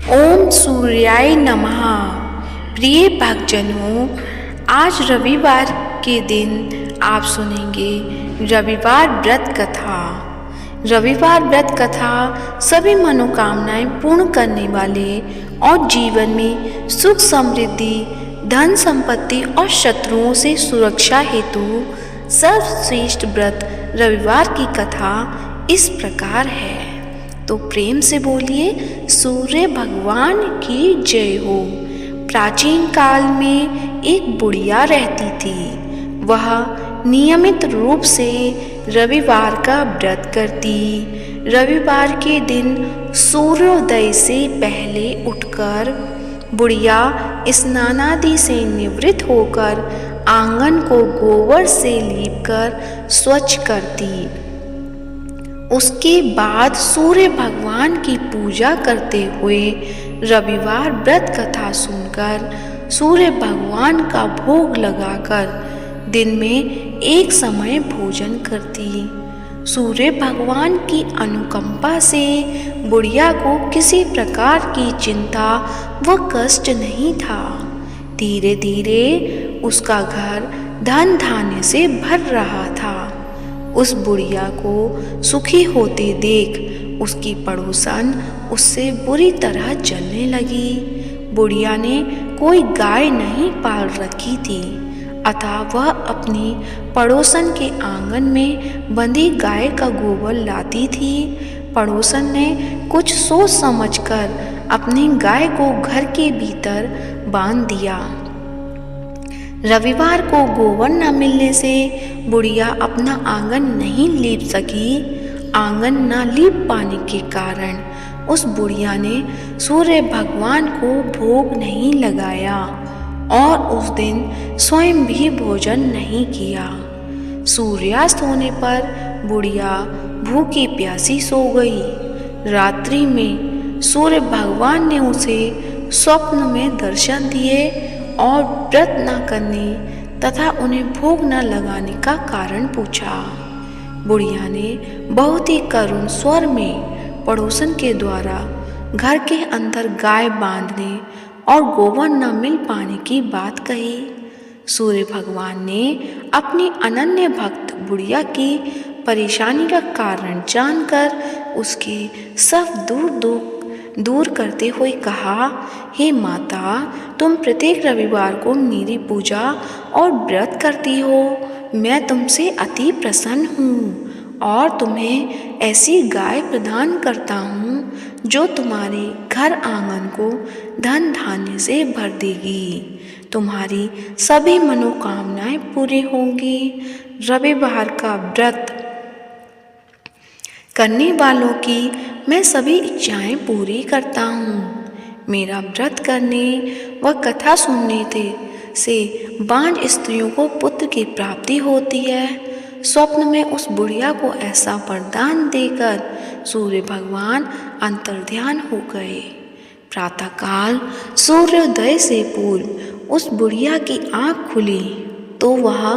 ओम सूर्याय नमः। प्रिय भक्तजनों, आज रविवार के दिन आप सुनेंगे रविवार व्रत कथा। रविवार व्रत कथा सभी मनोकामनाएं पूर्ण करने वाले और जीवन में सुख समृद्धि, धन संपत्ति और शत्रुओं से सुरक्षा हेतु सर्वश्रेष्ठ व्रत रविवार की कथा इस प्रकार है। तो प्रेम से बोलिए सूर्य भगवान की जय हो। प्राचीन काल में एक बुढ़िया रहती थी। वह नियमित रूप से रविवार का व्रत करती। रविवार के दिन सूर्योदय से पहले उठकर बुढ़िया स्नानादि से निवृत्त होकर आंगन को गोबर से लीपकर स्वच्छ करती। उसके बाद सूर्य भगवान की पूजा करते हुए रविवार व्रत कथा सुनकर सूर्य भगवान का भोग लगाकर दिन में एक समय भोजन करती। सूर्य भगवान की अनुकंपा से बुढ़िया को किसी प्रकार की चिंता व कष्ट नहीं था। धीरे धीरे उसका घर धन धान्य से भर रहा था। उस बुढ़िया को सुखी होते देख उसकी पड़ोसन उससे बुरी तरह जलने लगी। बुढ़िया ने कोई गाय नहीं पाल रखी थी, अतः वह अपनी पड़ोसन के आंगन में बंधी गाय का गोबर लाती थी। पड़ोसन ने कुछ सोच समझकर अपनी गाय को घर के भीतर बांध दिया। रविवार को गोबर न मिलने से बुढ़िया अपना आंगन नहीं लीप सकी। आंगन न लीप पाने के कारण उस बुढ़िया ने सूर्य भगवान को भोग नहीं लगाया और उस दिन स्वयं भी भोजन नहीं किया। सूर्यास्त होने पर बुढ़िया भूखी प्यासी सो गई। रात्रि में सूर्य भगवान ने उसे स्वप्न में दर्शन दिए और व्रत न करने तथा उन्हें भोग न लगाने का कारण पूछा। बुढ़िया ने बहुत ही करुण स्वर में पड़ोसन के द्वारा घर के अंदर गाय बांधने और गोबर न मिल पाने की बात कही। सूर्य भगवान ने अपनी अनन्य भक्त बुढ़िया की परेशानी का कारण जानकर उसके सब दुख दूर करते हुए कहा, हे माता, तुम प्रत्येक रविवार को मेरी पूजा और व्रत करती हो। मैं तुमसे अति प्रसन्न हूँ और तुम्हें ऐसी गाय प्रदान करता हूँ जो तुम्हारे घर आंगन को धन धान्य से भर देगी। तुम्हारी सभी मनोकामनाएं पूरी होंगी। रविवार का व्रत करने वालों की मैं सभी इच्छाएं पूरी करता हूँ। मेरा व्रत करने व कथा सुनने से बांझ स्त्रियों को पुत्र की प्राप्ति होती है। स्वप्न में उस बुढ़िया को ऐसा वरदान देकर सूर्य भगवान अंतर्ध्यान हो गए। प्रातःकाल सूर्योदय से पूर्व उस बुढ़िया की आँख खुली तो वह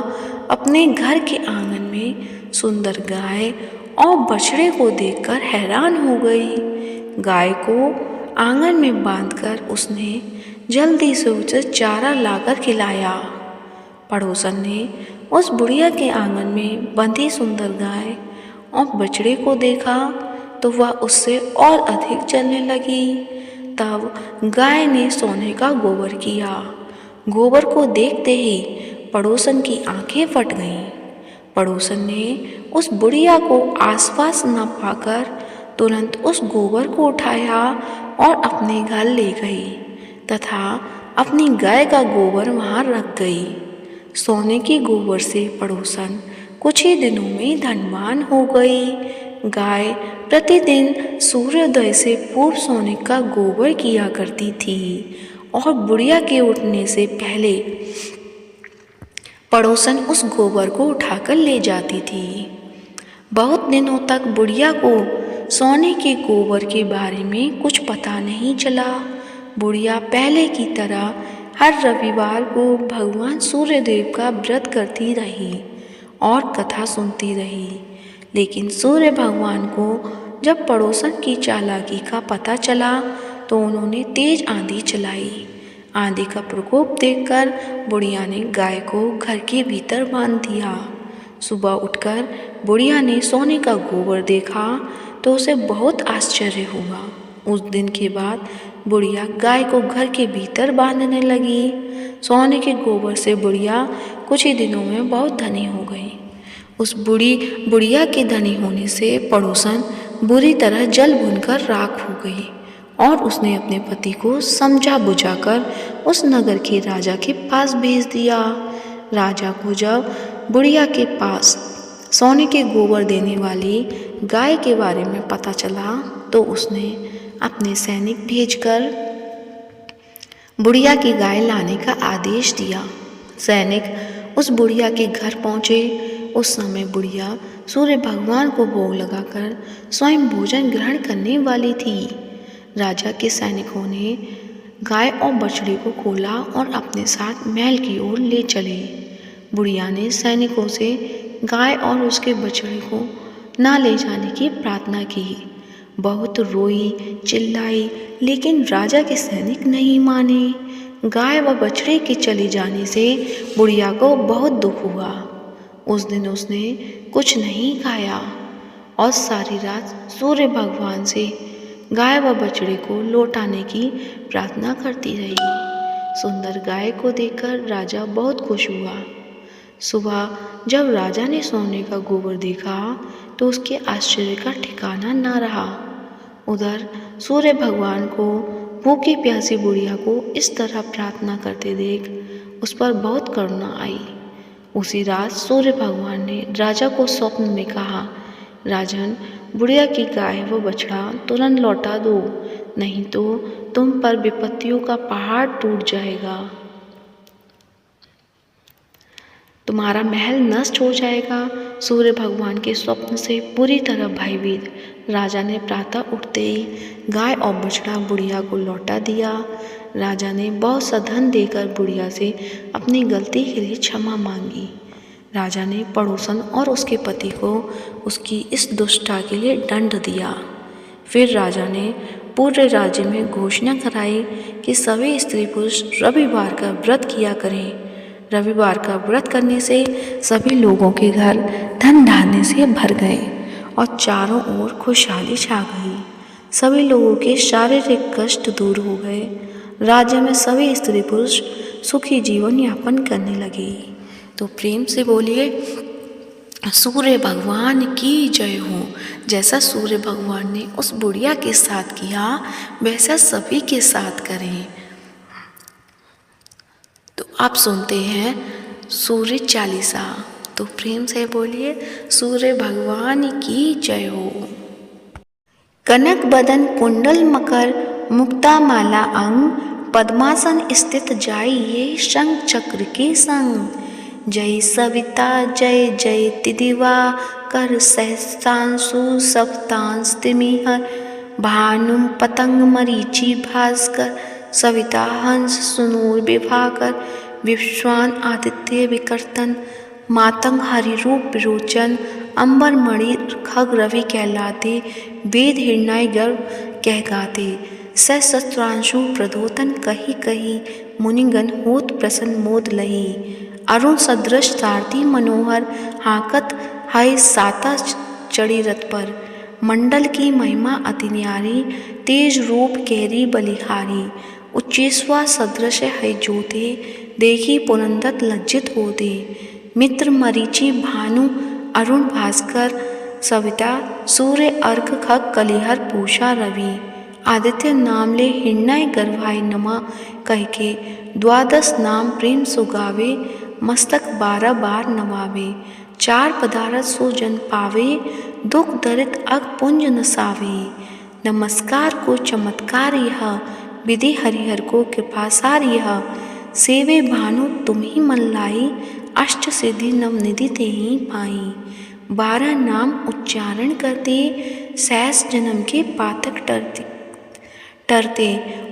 अपने घर के आंगन में सुंदर गाय और बछड़े को देखकर हैरान हो गई। गाय को आंगन में बांधकर उसने जल्दी से उसे चारा लाकर खिलाया। पड़ोसन ने उस बुढ़िया के आंगन में बंधी सुंदर गाय और बछड़े को देखा तो वह उससे और अधिक जलने लगी। तब गाय ने सोने का गोबर किया। गोबर को देखते ही पड़ोसन की आंखें फट गईं। पड़ोसन ने उस बुढ़िया को आसपास न पाकर तुरंत उस गोबर को उठाया और अपने घर ले गई तथा अपनी गाय का गोबर वहाँ रख गई। सोने की गोबर से पड़ोसन कुछ ही दिनों में धनवान हो गई। गाय प्रतिदिन सूर्योदय से पूर्व सोने का गोबर किया करती थी और बुढ़िया के उठने से पहले पड़ोसन उस गोबर को उठाकर ले जाती थी। बहुत दिनों तक बुढ़िया को सोने के गोबर के बारे में कुछ पता नहीं चला। बुढ़िया पहले की तरह हर रविवार को भगवान सूर्यदेव का व्रत करती रही और कथा सुनती रही। लेकिन सूर्य भगवान को जब पड़ोसन की चालाकी का पता चला तो उन्होंने तेज आंधी चलाई। आंधी का प्रकोप देखकर बुढ़िया ने गाय को घर के भीतर बांध दिया। सुबह उठकर बुढ़िया ने सोने का गोबर देखा तो उसे बहुत आश्चर्य हुआ। उस दिन के बाद बुढ़िया गाय को घर के भीतर बांधने लगी। सोने के गोबर से बुढ़िया कुछ ही दिनों में बहुत धनी हो गई। उस बुढ़िया के धनी होने से पड़ोसन बुरी तरह जल भुनकर राख हो गई और उसने अपने पति को समझा बुझाकर उस नगर के राजा के पास भेज दिया। राजा को जब बुढ़िया के पास सोने के गोबर देने वाली गाय के बारे में पता चला तो उसने अपने सैनिक भेजकर बुढ़िया की गाय लाने का आदेश दिया। सैनिक उस बुढ़िया के घर पहुँचे। उस समय बुढ़िया सूर्य भगवान को भोग लगाकर स्वयं भोजन ग्रहण करने वाली थी। राजा के सैनिकों ने गाय और बछड़े को खोला और अपने साथ महल की ओर ले चले। बुढ़िया ने सैनिकों से गाय और उसके बछड़े को ना ले जाने की प्रार्थना की। बहुत रोई चिल्लाई, लेकिन राजा के सैनिक नहीं माने। गाय व बछड़े के चले जाने से बुढ़िया को बहुत दुख हुआ। उस दिन उसने कुछ नहीं खाया और सारी रात सूर्य भगवान से गाय व बछड़े को लौटाने की प्रार्थना करती रही। सुंदर गाय को देखकर राजा बहुत खुश हुआ। सुबह जब राजा ने सोने का गोबर देखा तो उसके आश्चर्य का ठिकाना ना रहा। उधर सूर्य भगवान को भूखी प्यासी बुढ़िया को इस तरह प्रार्थना करते देख उस पर बहुत करुणा आई। उसी रात सूर्य भगवान ने राजा को स्वप्न में कहा, राजन, बुढ़िया की गाय व बछड़ा तुरंत लौटा दो, नहीं तो तुम पर विपत्तियों का पहाड़ टूट जाएगा। तुम्हारा महल नष्ट हो जाएगा। सूर्य भगवान के स्वप्न से पूरी तरह भयभीत राजा ने प्रातः उठते ही गाय और बछड़ा बुढ़िया को लौटा दिया। राजा ने बहुत सा धन देकर बुढ़िया से अपनी गलती के लिए क्षमा मांगी। राजा ने पड़ोसन और उसके पति को उसकी इस दुष्टता के लिए दंड दिया। फिर राजा ने पूरे राज्य में घोषणा कराई कि सभी स्त्री पुरुष रविवार का व्रत किया करें। रविवार का व्रत करने से सभी लोगों के घर धन धान्य से भर गए और चारों ओर खुशहाली छा गई। सभी लोगों के शारीरिक कष्ट दूर हो गए। राज्य में सभी स्त्री पुरुष सुखी जीवन यापन करने लगे। तो प्रेम से बोलिए, सूर्य भगवान की जय हो। जैसा सूर्य भगवान ने उस बुढ़िया के साथ किया वैसा सभी के साथ करें। तो आप सुनते हैं सूर्य चालीसा। तो प्रेम से बोलिए, सूर्य भगवान की जय हो। कनक बदन कुंडल मकर मुक्ता माला अंग, पद्मासन स्थित जाइए शंख चक्र के संग। जय सविता जय जय तिदिवा कर, सहस्रांशु सप्तांश तिमिहर। भानुम पतंग मरीचि भास्कर, सविता हंस सुनूर विभाकर। विश्वान आदित्य विकर्तन, मातंग हरिरूप विरोचन। अंबर मणि खग रवि कहलाते, वेद हिरणाय गर्भ कह गाते। सहस्त्रांशु प्रदोतन कही कही, मुनिगण होत प्रसन्न मोद लही। अरुण सदृश सारथी मनोहर, हाकत है साता चढ़ी रथ पर। मंडल की महिमा अति न्यारी, तेज रूप केरी बलिहारी। उच्चेश्वा सदृश है ज्योति, देखी पुनंदत लज्जित होते। मित्र मरीचि भानु अरुण भास्कर, सविता सूर्य अर्क खग कलिहर पूषा रवि। आदित्य नाम ले हिरणाय गर्भाय नमा, कह के द्वादश नाम प्रेम सुगावे। मस्तक 12 बार नवावे, चार पदारथ सो जन पावे। दुख दरित अग पुंज नसावे। नमस्कार को चमत्कार यह, विधि हरिहर को कृपासार यह। सेवे भानु तुम ही मन लाई, अष्ट सिद्धि नवनिधि ते ही पाई। 12 नाम उच्चारण करते, सहस जन्म के पातक टरते।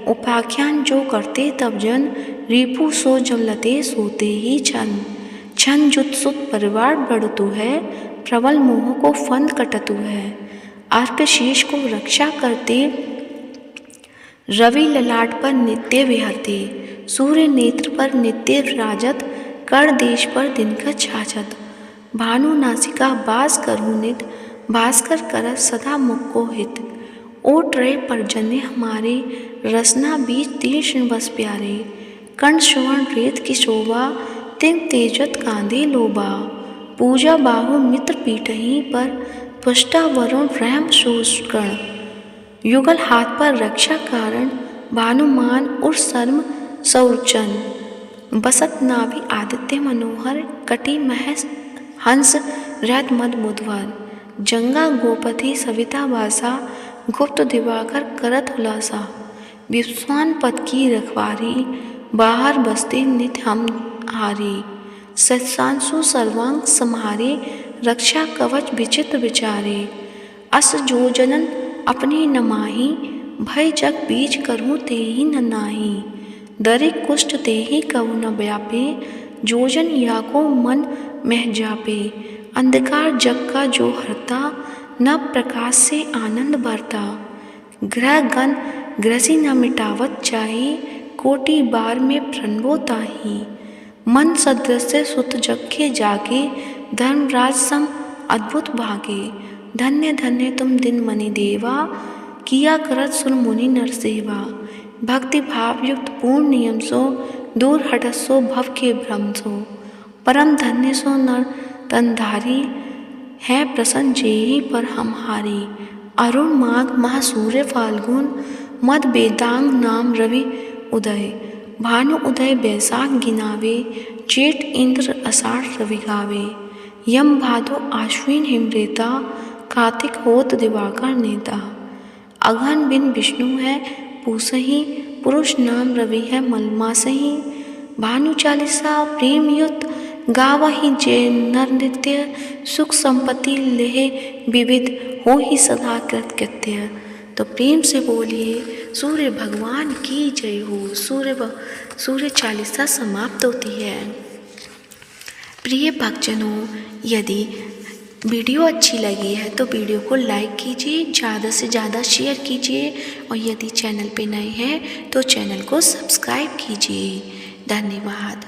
उपाख्यान जो करते तब जन, रिपु सो जमलते सोते ही छन। छन जुत सुत परिवार बढ़तु है, प्रबल मोह को फंद कटतु है। अर्क शीष को रक्षा करते, रवि ललाट पर नित्य विहरते, सूर्य नेत्र पर नित्य राजत, कर देश पर दिन का छाछत, भानु नासिका बास करुणित, भास्कर करत सदा मुख को हित, ओट रहे परजन्य हमारे, रसना बीज तीक्ष्ण बस प्यारे, कर्ण सुवर्ण रेत की शोभा, तिंग तेजत कांधे लोबा, पूजा बाहु मित्र पीठही पर, पुष्टा वरुण रहम शोषकर्ण, युगल हाथ पर रक्षा कारण, भानुमान उर सर्म सौरचन, बसत नाभि आदित्य मनोहर, कटी महस हंस रथ मद मुधवर, जंगा गोपति सविता वासा, गुप्त दिवाकर करत हुलासा, विश्वान पद की रखवारी, बाहर बसते नित हम हारी, सत्सांसु सर्वांग सम्हारे, रक्षा कवच विचित्र विचारे, अस जो जनन अपने न माही, भय जग बीज करूँ ते ही न नाही, दरिक कुष्ठ ते ही कवु न व्यापे, जोजन या को मन मह जापे, अंधकार जग का जो हरता, न प्रकाश से आनंद भरता, ग्रह गण ग्रसी न मिटावत चाही, कोटि बार में प्रणवो ताही, मन सदृश सुत जग के जागे, धर्मराज सम अद्भुत भागे, धन्य धन्य तुम दिन मनि देवा, किया करत सुर मुनि नर सेवा, भक्ति भाव युक्त पूर्ण नियम सो, दूर हटत सो भव के भ्रम सो, परम धन्य सो नर तनधारी, है प्रसन्न जेहि पर हम हारी, अरुण माघ महा सूर्य फाल्गुन, मद बेदांग नाम रवि उदय, भानु उदय बैसाख गिनावे, जेठ इंद्र आषाढ़ रवि गावे, यम भादो आश्विन हिमरेता, कार्तिक होत दिवाकर नेता, अघन बिन विष्णु है पूसही, पुरुष नाम रवि है मलमासही, भानु चालीसा प्रेम युक्त, गावहि जय नर नित्य, सुख संपत्ति लेहे विविध, हो ही सदा कृतकृत्य। तो प्रेम से बोलिए सूर्य भगवान की जय हो। सूर्य चालीसा समाप्त होती है। प्रिय भक्तजनों, यदि वीडियो अच्छी लगी है तो वीडियो को लाइक कीजिए, ज़्यादा से ज़्यादा शेयर कीजिए और यदि चैनल पे नए हैं तो चैनल को सब्सक्राइब कीजिए। धन्यवाद।